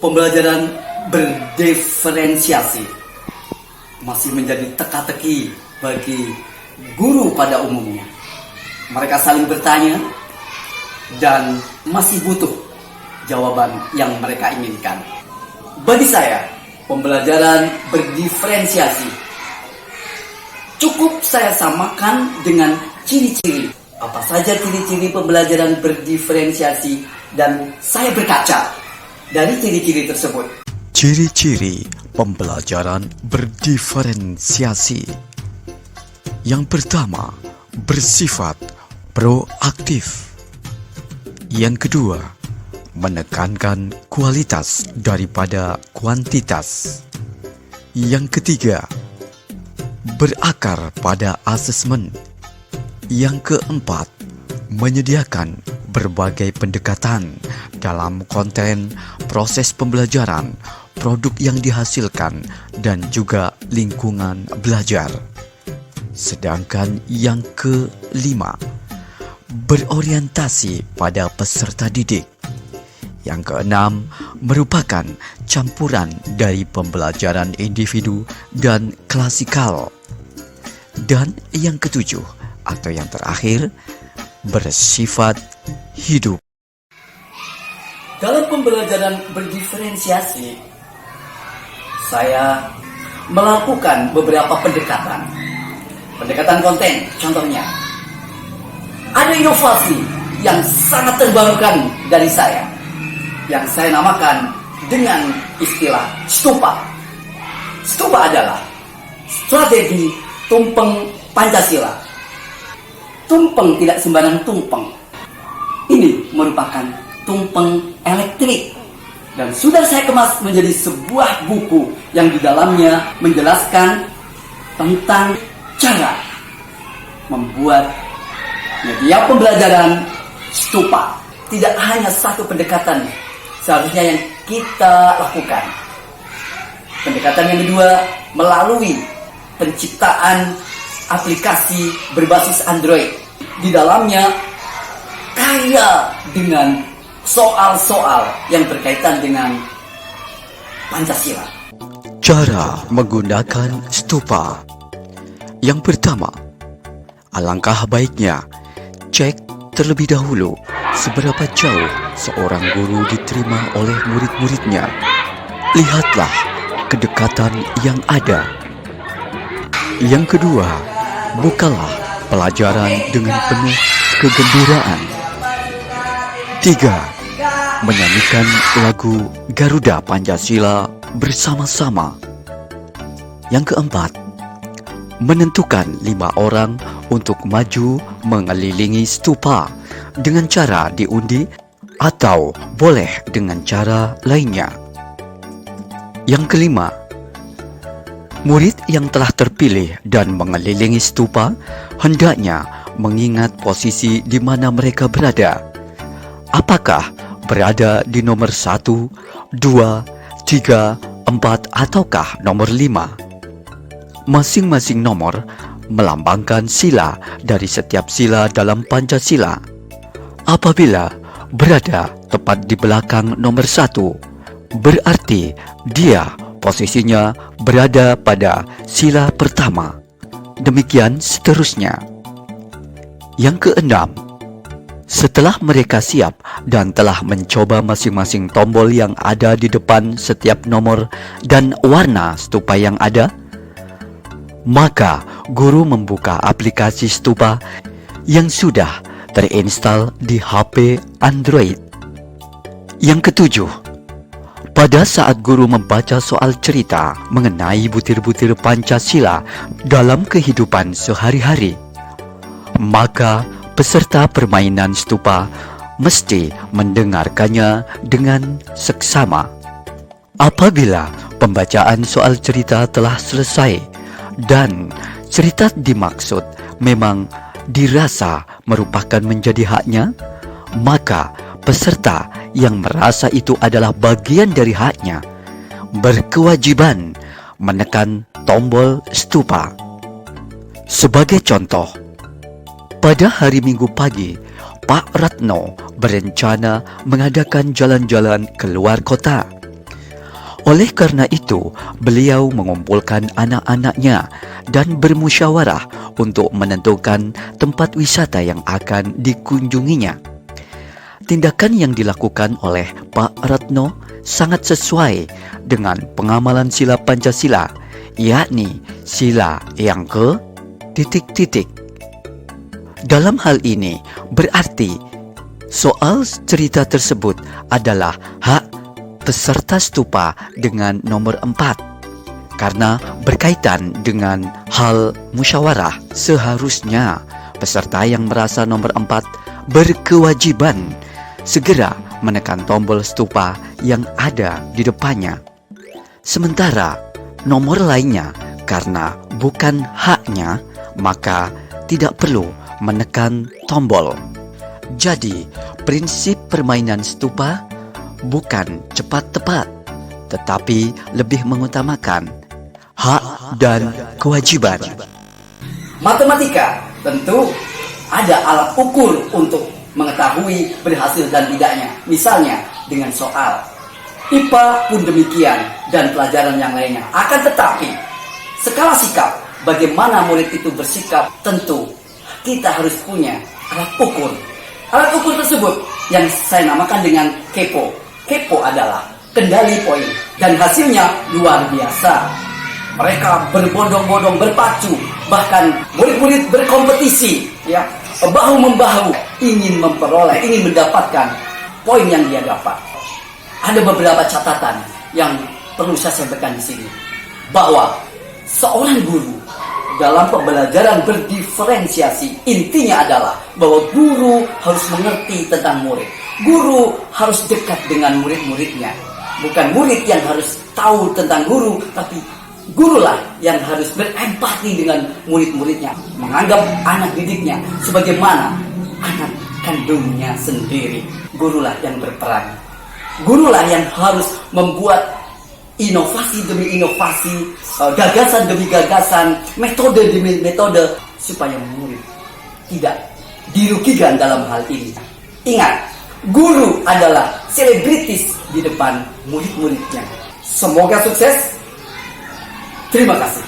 Pembelajaran berdiferensiasi masih menjadi teka-teki bagi guru pada umumnya. Mereka saling bertanya dan masih butuh jawaban yang mereka inginkan. Bagi saya, pembelajaran berdiferensiasi cukup saya samakan dengan ciri-ciri. Apa saja ciri-ciri pembelajaran berdiferensiasi, dan saya berkaca dari ciri-ciri tersebut. Ciri-ciri pembelajaran berdiferensiasi. Yang pertama, bersifat proaktif. Yang kedua, menekankan kualitas daripada kuantitas. Yang ketiga, berakar pada asesmen. Yang keempat, menyediakan berbagai pendekatan dalam konten, proses pembelajaran, produk yang dihasilkan, dan juga lingkungan belajar. Sedangkan yang kelima, berorientasi pada peserta didik. Yang keenam, merupakan campuran dari pembelajaran individu dan klasikal. Dan yang ketujuh atau yang terakhir, bersifat hidup. Dalam pembelajaran berdiferensiasi, saya melakukan beberapa pendekatan. Pendekatan konten, contohnya. Ada inovasi yang sangat terbarukan dari saya, yang saya namakan dengan istilah stupa. Stupa adalah strategi tumpeng Pancasila. Tumpeng tidak sembarang tumpeng. Ini merupakan tumpeng elektrik, dan sudah saya kemas menjadi sebuah buku yang di dalamnya menjelaskan tentang cara membuat media pembelajaran stupa. Tidak hanya satu pendekatan seharusnya yang kita lakukan. Pendekatan yang kedua melalui penciptaan aplikasi berbasis Android. Di dalamnya kaya dengan soal-soal yang berkaitan dengan Pancasila. Cara menggunakan stupa. Yang pertama, alangkah baiknya cek terlebih dahulu seberapa jauh seorang guru diterima oleh murid-muridnya. Lihatlah kedekatan yang ada. Yang kedua, bukalah pelajaran dengan penuh kegembiraan. 3. Menyanyikan lagu Garuda Pancasila bersama-sama. Yang keempat, menentukan 5 orang untuk maju mengelilingi stupa dengan cara diundi atau boleh dengan cara lainnya. Yang kelima, murid yang telah terpilih dan mengelilingi stupa hendaknya mengingat posisi di mana mereka berada. Apakah berada di nomor 1, 2, 3, 4, ataukah nomor 5? Masing-masing nomor melambangkan sila dari setiap sila dalam Pancasila. Apabila berada tepat di belakang nomor 1, berarti dia posisinya berada pada sila pertama. Demikian seterusnya. Yang keenam, setelah mereka siap dan telah mencoba masing-masing tombol yang ada di depan setiap nomor dan warna stupa yang ada, maka guru membuka aplikasi stupa yang sudah terinstal di HP Android. Yang ketujuh, pada saat guru membaca soal cerita mengenai butir-butir Pancasila dalam kehidupan sehari-hari, maka peserta permainan stupa mesti mendengarkannya dengan seksama. Apabila pembacaan soal cerita telah selesai dan cerita dimaksud memang dirasa merupakan menjadi haknya, maka peserta yang merasa itu adalah bagian dari haknya berkewajiban menekan tombol stupa. Sebagai contoh, pada hari Minggu pagi, Pak Ratno berencana mengadakan jalan-jalan keluar kota. Oleh karena itu, beliau mengumpulkan anak-anaknya dan bermusyawarah untuk menentukan tempat wisata yang akan dikunjunginya. Tindakan yang dilakukan oleh Pak Ratno sangat sesuai dengan pengamalan sila Pancasila, yakni sila yang ke ... Dalam hal ini berarti soal cerita tersebut adalah hak peserta stupa dengan nomor 4. Karena berkaitan dengan hal musyawarah, seharusnya peserta yang merasa nomor 4 berkewajiban segera menekan tombol stupa yang ada di depannya. Sementara nomor lainnya karena bukan haknya, maka tidak perlu menekan tombol. Jadi, prinsip permainan stupa bukan cepat tepat, tetapi lebih mengutamakan hak dan kewajiban. Matematika tentu ada alat ukur untuk mengetahui berhasil dan tidaknya. Misalnya dengan soal. IPA pun demikian dan pelajaran yang lainnya. Akan tetapi skala sikap, bagaimana murid itu bersikap, tentu kita harus punya alat ukur. Alat ukur tersebut yang saya namakan dengan KEPO. KEPO adalah kendali poin, dan hasilnya luar biasa. Mereka berbondong-bondong, berpacu, bahkan murid-murid berkompetisi, ya, bahu-membahu, ingin memperoleh, ingin mendapatkan poin yang dia dapat. Ada beberapa catatan yang perlu saya sampaikan di sini, bahwa seorang guru dalam pembelajaran berdiferensiasi, intinya adalah bahwa guru harus mengerti tentang murid. Guru harus dekat dengan murid-muridnya. Bukan murid yang harus tahu tentang guru, tapi gurulah yang harus berempati dengan murid-muridnya, menganggap anak didiknya sebagaimana anak kandungnya sendiri. Gurulah yang berperan. Gurulah yang harus membuat inovasi demi inovasi, gagasan demi gagasan, metode demi metode, supaya murid tidak dirugikan dalam hal ini. Ingat, guru adalah selebritis di depan murid-muridnya. Semoga sukses. Terima kasih.